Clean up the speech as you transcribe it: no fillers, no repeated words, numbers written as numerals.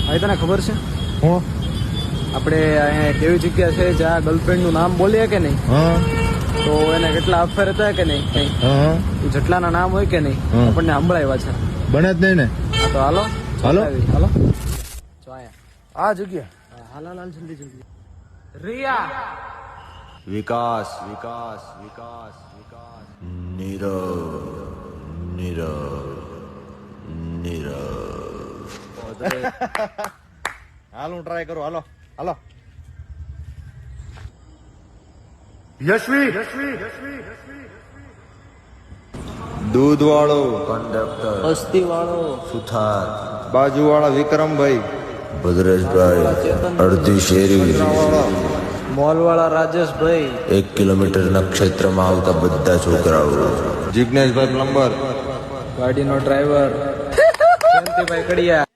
ભાઈ તને ખબર છે હું આપણે અહીંયા એક એવી જગ્યા છે જ્યાં ગર્લફ્રેન્ડ નું નામ બોલીએ કે નહીં હા તો એને કેટલા અફેર હતા કે નહીં કઈ હા એ જેટલાના નામ હોય કે નહીં આપણને સંભળાવ્યા છે. બને જ નહીં ને. હા તો હાલો હાલો. હાલો જો અહીંયા આ જગ્યા હાલ હાલ હાલ જલ્દી જલ્દી. રિયા વિકાસ વિકાસ વિકાસ વિકાસ નીરવ નીરવ નીરવ. હાલ હું ટ્રાય કરું. હાલો હાલો. દૂધ વાળો કંડક્ટર વસ્તી વાળો સુથાર બાજુ વાળા વિક્રમભાઈ, ભદ્રેશભાઈ અડધી શેરી મોલ વાળા રાજેશભાઈ 1 કિલોમીટરના ક્ષેત્રમાં આવતા બધા છોકરાઓ જિગ્નેશભાઈ પ્લમ્બર, ગાડીનો ડ્રાઈવર જયંતિભાઈ કડિયા